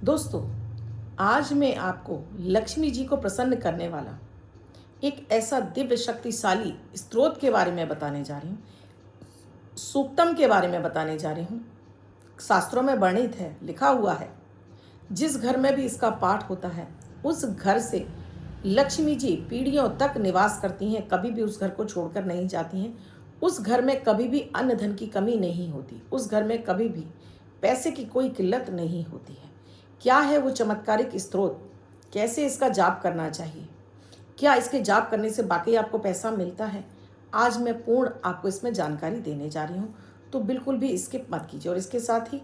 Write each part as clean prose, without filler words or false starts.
दोस्तों, आज मैं आपको लक्ष्मी जी को प्रसन्न करने वाला एक ऐसा दिव्य शक्तिशाली स्रोत के बारे में बताने जा रही हूँ। सूक्तम के बारे में बताने जा रही हूँ। शास्त्रों में वर्णित है, लिखा हुआ है, जिस घर में भी इसका पाठ होता है उस घर से लक्ष्मी जी पीढ़ियों तक निवास करती हैं, कभी भी उस घर को छोड़कर नहीं जाती हैं। उस घर में कभी भी अन्न धन की कमी नहीं होती, उस घर में कभी भी पैसे की कोई किल्लत नहीं होती है। क्या है वो चमत्कारिक स्रोत, कैसे इसका जाप करना चाहिए, क्या इसके जाप करने से बाकी आपको पैसा मिलता है, आज मैं पूर्ण आपको इसमें जानकारी देने जा रही हूँ। तो बिल्कुल भी स्किप मत कीजिए। और इसके साथ ही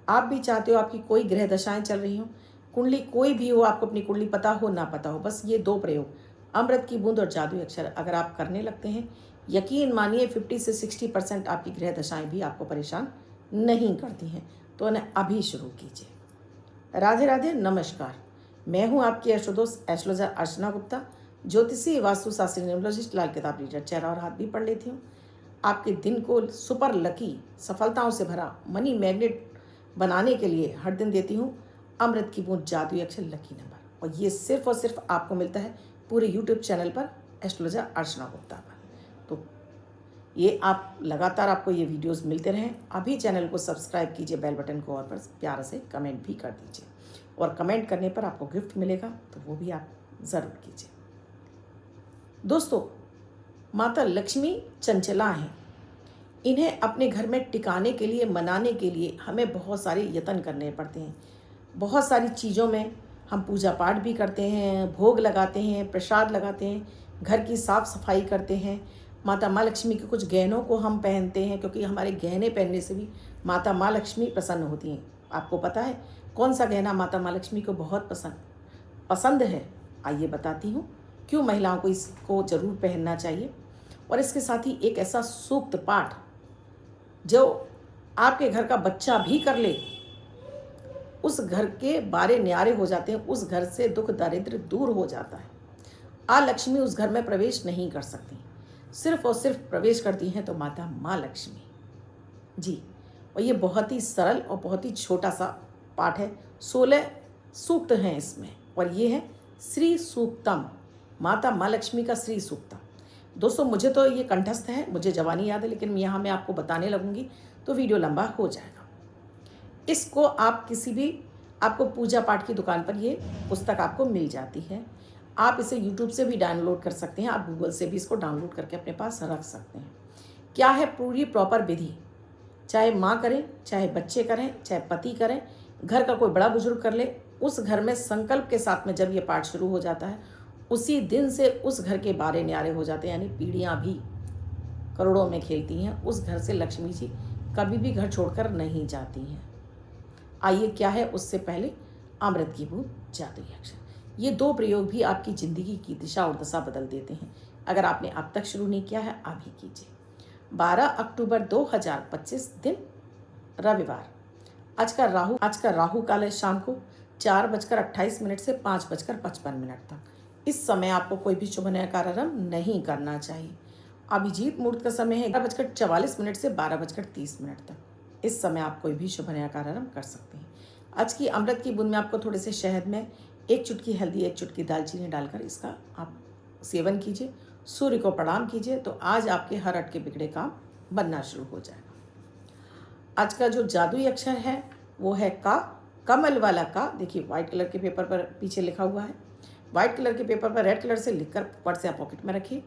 आप भी चाहते हो आपकी कोई ग्रह दशाएं चल रही हों, कुंडली कोई भी हो, आपको अपनी कुंडली पता हो ना पता हो, बस ये दो प्रयोग अमृत की बूंद और जादुई अक्षर अगर आप करने लगते हैं, यकीन मानिए 50 से 60% आपकी ग्रह दशाएं भी आपको परेशान नहीं करती हैं। तो उन्हें अभी शुरू कीजिए। राधे राधे, नमस्कार। मैं हूं आपकी एस्ट्रोदोस्त एस्ट्रोलॉजर अर्चना गुप्ता, ज्योतिषी वास्तुशास्त्री न्यूमरोलॉजिस्ट, लाल किताब रीडर, चेहरा और हाथ भी पढ़ लेती हूँ। आपके दिन को सुपर लकी, सफलताओं से भरा, मनी मैग्नेट बनाने के लिए हर दिन देती हूँ अमृत की बूंद जादुई अक्षर लकी नंबर। और ये सिर्फ और सिर्फ आपको मिलता है पूरे यूट्यूब चैनल पर, एस्ट्रोलॉजर अर्चना गुप्ता पर। तो ये आप लगातार आपको ये वीडियोस मिलते रहें। अभी चैनल को सब्सक्राइब कीजिए, बेल बटन को और पर प्यार से कमेंट भी कर दीजिए, और कमेंट करने पर आपको गिफ्ट मिलेगा तो वो भी आप ज़रूर कीजिए। दोस्तों, माता लक्ष्मी चंचला हैं। इन्हें अपने घर में टिकाने के लिए, मनाने के लिए हमें बहुत सारे यत्न करने पड़ते हैं। बहुत सारी चीज़ों में हम पूजा पाठ भी करते हैं, भोग लगाते हैं, प्रसाद लगाते हैं, घर की साफ सफाई करते हैं। माता माँ लक्ष्मी के कुछ गहनों को हम पहनते हैं, क्योंकि हमारे गहने पहनने से भी माता माँ लक्ष्मी प्रसन्न होती हैं। आपको पता है कौन सा गहना माता माँ लक्ष्मी को बहुत पसंद है? आइए बताती हूँ क्यों महिलाओं को इसको जरूर पहनना चाहिए। और इसके साथ ही एक ऐसा सूक्त पाठ जो आपके घर का बच्चा भी कर ले, उस घर के बारे न्यारे हो जाते हैं, उस घर से दुख दारिद्र्य दूर हो जाता है। लक्ष्मी उस घर में प्रवेश नहीं कर सकती, सिर्फ और सिर्फ प्रवेश करती हैं तो माता माँ लक्ष्मी जी। और ये बहुत ही सरल और बहुत ही छोटा सा पाठ है। 16 सूक्त हैं इसमें, और ये है श्री सूक्तम, माता माँ लक्ष्मी का श्री सूक्तम। दोस्तों, मुझे तो ये कंठस्थ है, मुझे जवानी याद है, लेकिन यहाँ मैं आपको बताने लगूंगी तो वीडियो लंबा हो जाएगा। इसको आप किसी भी, आपको पूजा पाठ की दुकान पर ये पुस्तक आपको मिल जाती है। आप इसे YouTube से भी डाउनलोड कर सकते हैं, आप गूगल से भी इसको डाउनलोड करके अपने पास रख सकते हैं। क्या है पूरी प्रॉपर विधि, चाहे माँ करें, चाहे बच्चे करें, चाहे पति करें, घर का कोई बड़ा बुजुर्ग कर ले, उस घर में संकल्प के साथ में जब ये पाठ शुरू हो जाता है, उसी दिन से उस घर के बारे न्यारे हो जाते हैं, यानी पीढ़ियाँ भी करोड़ों में खेलती हैं। उस घर से लक्ष्मी जी कभी भी घर छोड़कर नहीं जाती हैं। आइए, क्या है उससे पहले अमृत की बूंद जादुई अक्षर। ये दो प्रयोग भी आपकी ज़िंदगी की दिशा और दशा बदल देते हैं। अगर आपने अब तक शुरू नहीं किया है, अभी कीजिए। 12 अक्टूबर 2025 दिन रविवार। आज का राहु काल है शाम को 4:28 से 5:55 तक। इस समय आपको कोई भी शुभ नया कार्यारंभ नहीं करना चाहिए। अभिजीत मुहूर्त का समय है 11:44 से 12:30 तक। इस समय आप कोई भी शुभ नया कार्यारंभ कर सकते हैं। आज की अमृत की बूंद में आपको थोड़े से शहद में 1 चुटकी हल्दी, 1 चुटकी दालचीनी डालकर इसका आप सेवन कीजिए, सूर्य को प्रणाम कीजिए, तो आज आपके हर अटके बिगड़े काम बनना शुरू हो जाएगा। आज का जो जादुई अक्षर है वो है का, कमल वाला का। देखिए, व्हाइट कलर के पेपर पर पीछे लिखा हुआ है। व्हाइट कलर के पेपर पर रेड कलर से लिखकर पर्स या पॉकेट में रखिए।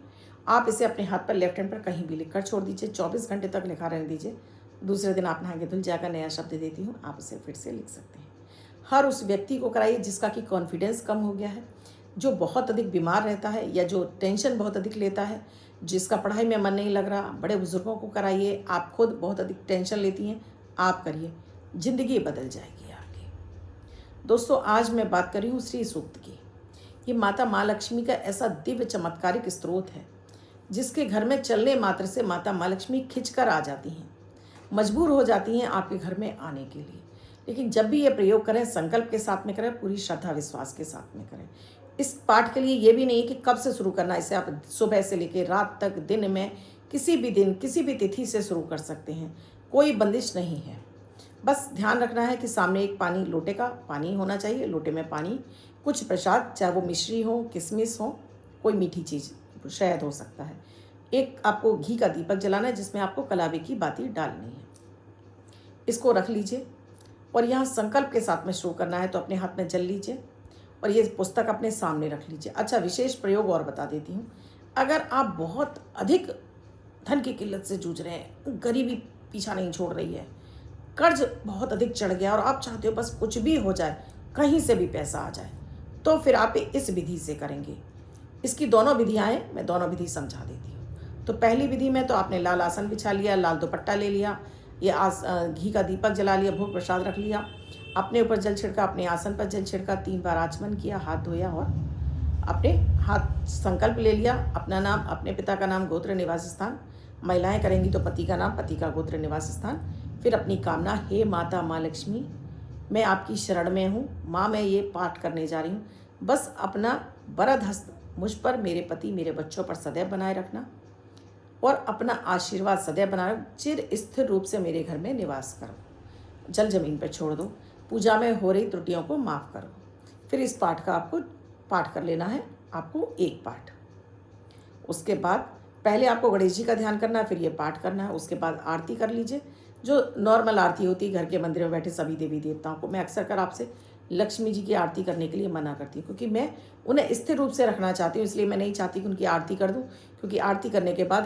आप इसे अपने हाथ पर, लेफ्ट हैंड पर कहीं भी लिखकर छोड़ दीजिए। 24 घंटे तक लिखा रहने दीजिए। दूसरे दिन आप नहाके धुल जाकर नया शब्द देती हूँ, आप इसे फिर से लिख सकते हैं। हर उस व्यक्ति को कराइए जिसका कि कॉन्फिडेंस कम हो गया है, जो बहुत अधिक बीमार रहता है, या जो टेंशन बहुत अधिक लेता है, जिसका पढ़ाई में मन नहीं लग रहा। बड़े बुजुर्गों को कराइए। आप खुद बहुत अधिक टेंशन लेती हैं, आप करिए, जिंदगी बदल जाएगी आपकी। दोस्तों, आज मैं बात कर रही हूँ श्री सूक्त की। ये माता माँ लक्ष्मी का ऐसा दिव्य चमत्कारिक स्रोत है जिसके घर में चलने मात्र से माता माँ लक्ष्मी खिंचकर आ जाती हैं, मजबूर हो जाती हैं आपके घर में आने के लिए। लेकिन जब भी ये प्रयोग करें, संकल्प के साथ में करें, पूरी श्रद्धा विश्वास के साथ में करें। इस पाठ के लिए ये भी नहीं कि कब से शुरू करना, इसे आप सुबह से लेकर रात तक, दिन में किसी भी दिन, किसी भी तिथि से शुरू कर सकते हैं, कोई बंदिश नहीं है। बस ध्यान रखना है कि सामने एक पानी, लोटे का पानी होना चाहिए, लोटे में पानी, कुछ प्रसाद, चाहे वो मिश्री हो, किशमिश हो, कोई मीठी चीज़, शहद हो सकता है। एक आपको घी का दीपक जलाना है जिसमें आपको कलावे की बाती डालनी है। इसको रख लीजिए और यहाँ संकल्प के साथ में शुरू करना है, तो अपने हाथ में जल लीजिए और ये पुस्तक अपने सामने रख लीजिए। अच्छा, विशेष प्रयोग और बता देती हूँ। अगर आप बहुत अधिक धन की किल्लत से जूझ रहे हैं, गरीबी पीछा नहीं छोड़ रही है, कर्ज बहुत अधिक चढ़ गया और आप चाहते हो बस कुछ भी हो जाए, कहीं से भी पैसा आ जाए, तो फिर आप इस विधि से करेंगे। इसकी दोनों विधियाँ हैं, मैं दोनों विधि समझा देती हूँ। तो पहली विधि में तो आपने लाल आसन बिछा लिया, लाल दुपट्टा ले लिया, ये घी का दीपक जला लिया, भोग प्रसाद रख लिया, अपने ऊपर जल छिड़का, अपने आसन पर जल छिड़का, 3 बार आचमन किया, हाथ धोया और अपने हाथ संकल्प ले लिया, अपना नाम, अपने पिता का नाम, गोत्र, निवास स्थान, महिलाएं करेंगी तो पति का नाम, पति का गोत्र, निवास स्थान, फिर अपनी कामना, हे माता माँ लक्ष्मी, मैं आपकी शरण में हूँ, माँ मैं ये पाठ करने जा रही हूँ, बस अपना वरद हस्त मुझ पर, मेरे पति, मेरे बच्चों पर सदैव बनाए रखना और अपना आशीर्वाद सदैव बनाए, चिर स्थिर रूप से मेरे घर में निवास करो, जल जमीन पर छोड़ दो, पूजा में हो रही त्रुटियों को माफ़ करो। फिर इस पाठ का आपको पाठ कर लेना है, आपको एक पाठ। उसके बाद पहले आपको गणेश जी का ध्यान करना है, फिर ये पाठ करना है। उसके बाद आरती कर लीजिए, जो नॉर्मल आरती होती है घर के मंदिर में बैठे सभी देवी देवताओं को। मैं अक्सर कर आपसे लक्ष्मी जी की आरती करने के लिए मना करती हूँ, क्योंकि मैं उन्हें स्थिर रूप से रखना चाहती हूँ, इसलिए मैं नहीं चाहती कि उनकी आरती कर दूँ, क्योंकि आरती करने के बाद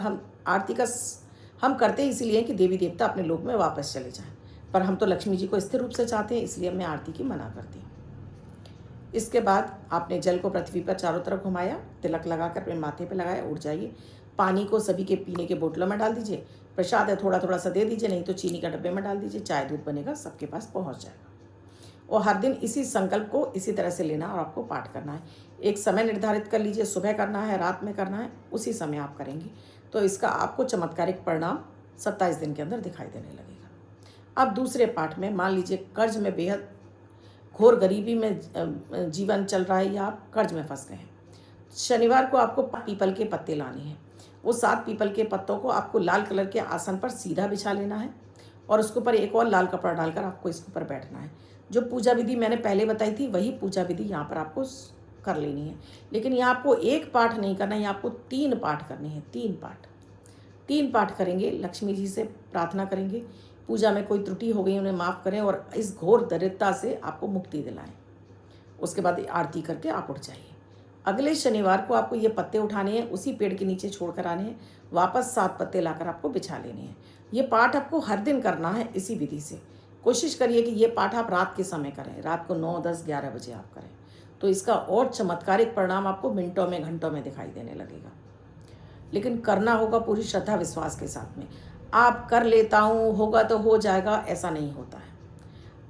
हम करते हैं इसीलिए कि देवी देवता अपने लोक में वापस चले जाएं, पर हम तो लक्ष्मी जी को स्थिर रूप से चाहते हैं, इसलिए मैं आरती की मना करती हूँ। इसके बाद आपने जल को पृथ्वी पर चारों तरफ घुमाया, तिलक लगाकर अपने माथे पे लगाया, उठ जाइए। पानी को सभी के पीने के बोतलों में डाल दीजिए, प्रसाद है थोड़ा थोड़ा सा दे दीजिए, नहीं तो चीनी का डब्बे में डाल दीजिए, चाय दूध बनेगा, सबके पास पहुंच जाएगा। और हर दिन इसी संकल्प को इसी तरह से लेना और आपको पाठ करना है। एक समय निर्धारित कर लीजिए, सुबह करना है, रात में करना है, उसी समय आप करेंगे तो इसका आपको चमत्कारिक परिणाम 27 दिन के अंदर दिखाई देने लगेगा। अब दूसरे पाठ में मान लीजिए कर्ज में बेहद घोर गरीबी में जीवन चल रहा है या आप कर्ज में फंस गए हैं। शनिवार को आपको पीपल के पत्ते लाने हैं, वो 7 पीपल के पत्तों को आपको लाल कलर के आसन पर सीधा बिछा लेना है और उसके ऊपर एक और लाल कपड़ा डालकर आपको इसके ऊपर बैठना है। जो पूजा विधि मैंने पहले बताई थी वही पूजा विधि यहाँ पर आपको कर लेनी है, लेकिन यहाँ आपको एक पाठ नहीं करना है, यहाँ आपको 3 पाठ करने हैं। 3 पाठ करेंगे, लक्ष्मी जी से प्रार्थना करेंगे, पूजा में कोई त्रुटि हो गई उन्हें माफ़ करें और इस घोर दरिद्रता से आपको मुक्ति दिलाएं। उसके बाद आरती करके आप उठ जाइए। अगले शनिवार को आपको ये पत्ते उठाने हैं, उसी पेड़ के नीचे छोड़ कर आने हैं, वापस 7 पत्ते लाकर आपको बिछा लेने हैं। ये पाठ आपको हर दिन करना है इसी विधि से। कोशिश करिए कि ये पाठ आप रात के समय करें, रात को 9, 10, 11 बजे आप करें, तो इसका और चमत्कारिक परिणाम आपको मिनटों में, घंटों में दिखाई देने लगेगा। लेकिन करना होगा पूरी श्रद्धा विश्वास के साथ में। आप कर लेता हूँ, होगा तो हो जाएगा, ऐसा नहीं होता है।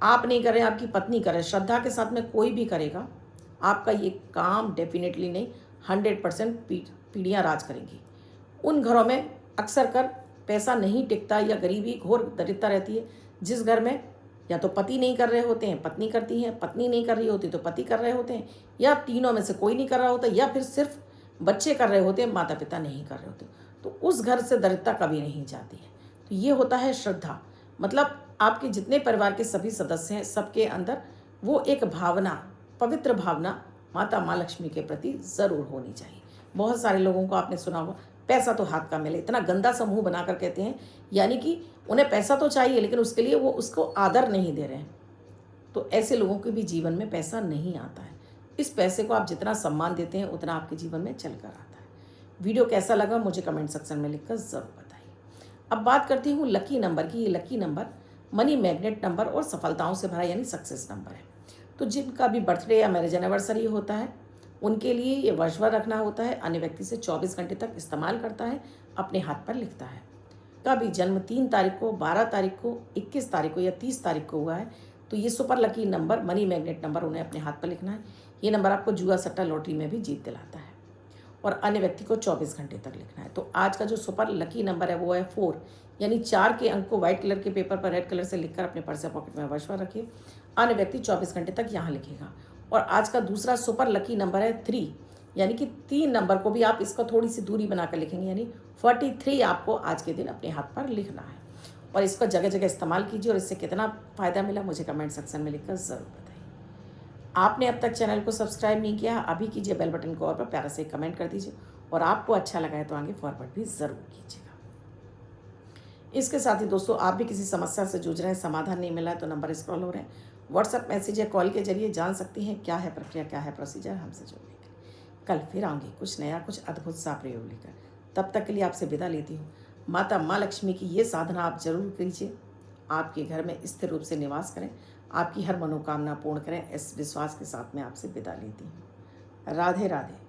आप नहीं करें, आपकी पत्नी करे, श्रद्धा के साथ में कोई भी करेगा, आपका ये काम डेफिनेटली नहीं 100% पीढ़ियाँ राज करेंगी। उन घरों में अक्सर कर पैसा नहीं टिकता या गरीबी घोर दरिद्रता रहती है, जिस घर में या तो पति नहीं कर रहे होते हैं, पत्नी करती है, पत्नी नहीं कर रही होती तो पति कर रहे होते हैं, या तीनों में से कोई नहीं कर रहा होता, या फिर सिर्फ बच्चे कर रहे होते हैं, माता पिता नहीं कर रहे होते, तो उस घर से दरिद्रता कभी नहीं जाती है। तो ये होता है श्रद्धा, मतलब आपके जितने परिवार के सभी सदस्य हैं सबके अंदर वो एक भावना, पवित्र भावना माता माँ लक्ष्मी के प्रति ज़रूर होनी चाहिए। बहुत सारे लोगों को आपने सुना होगा, पैसा तो हाथ का मिले, इतना गंदा सा मुंह बनाकर कहते हैं, यानी कि उन्हें पैसा तो चाहिए लेकिन उसके लिए वो उसको आदर नहीं दे रहे हैं। तो ऐसे लोगों के भी जीवन में पैसा नहीं आता है। इस पैसे को आप जितना सम्मान देते हैं उतना आपके जीवन में चल कर आता है। वीडियो कैसा लगा मुझे कमेंट सेक्शन में लिखकर ज़रूर बताइए। अब बात करती हूँ लकी नंबर की। ये lucky number money magnet number और सफलताओं से भरा यानी सक्सेस नंबर है। तो जिनका भी बर्थडे या मैरिज एनिवर्सरी होता है उनके लिए ये वर्षभर रखना होता है। अन्य व्यक्ति से 24 घंटे तक इस्तेमाल करता है, अपने हाथ पर लिखता है। कभी जन्म 3 तारीख को, 12 तारीख को, 21 तारीख को या 30 तारीख को हुआ है तो ये super lucky number, money magnet number उन्हें अपने हाथ पर लिखना है। ये नंबर आपको जुआ, सट्टा, लॉटरी में भी जीत दिलाता है। और अन्य व्यक्ति को 24 घंटे तक लिखना है। तो आज का जो सुपर लकी नंबर है वो है 4, यानी 4 के अंक को व्हाइट कलर के पेपर पर रेड कलर से लिखकर अपने पर्स या पॉकेट में वर्षभर रखिए। अन्य व्यक्ति 24 घंटे तक यहाँ लिखेगा। और आज का दूसरा सुपर लकी नंबर है 3, यानी कि 3 नंबर को भी आप इसका थोड़ी सी दूरी बनाकर लिखेंगे, यानी 43 आपको आज के दिन अपने हाथ पर लिखना है। और इसका जगह जगह इस्तेमाल कीजिए, और इससे कितना फ़ायदा मिला मुझे कमेंट सेक्शन में लिखकर ज़रूर बताइए। आपने अब तक चैनल को सब्सक्राइब नहीं किया, अभी कीजिए, बेल बटन को और पर प्यारा से कमेंट कर दीजिए, और आपको अच्छा लगा है तो आगे फॉरवर्ड भी ज़रूर कीजिएगा। इसके साथ ही दोस्तों, आप भी किसी समस्या से जूझ रहे हैं, समाधान नहीं मिला है, तो नंबर स्क्रॉल हो रहे हैं, व्हाट्सएप मैसेज या कॉल के जरिए जान सकती हैं क्या है प्रक्रिया, क्या है प्रोसीजर हमसे जुड़ने के लिए। कल फिर आऊँगी कुछ नया, कुछ अद्भुत सा प्रयोग लेकर। तब तक के लिए आपसे विदा लेती हूँ। माता माँ लक्ष्मी की ये साधना आप जरूर कीजिए, आपके घर में स्थिर रूप से निवास करें, आपकी हर मनोकामना पूर्ण करें। इस विश्वास के साथ मैं आपसे विदा लेती हूँ। राधे राधे।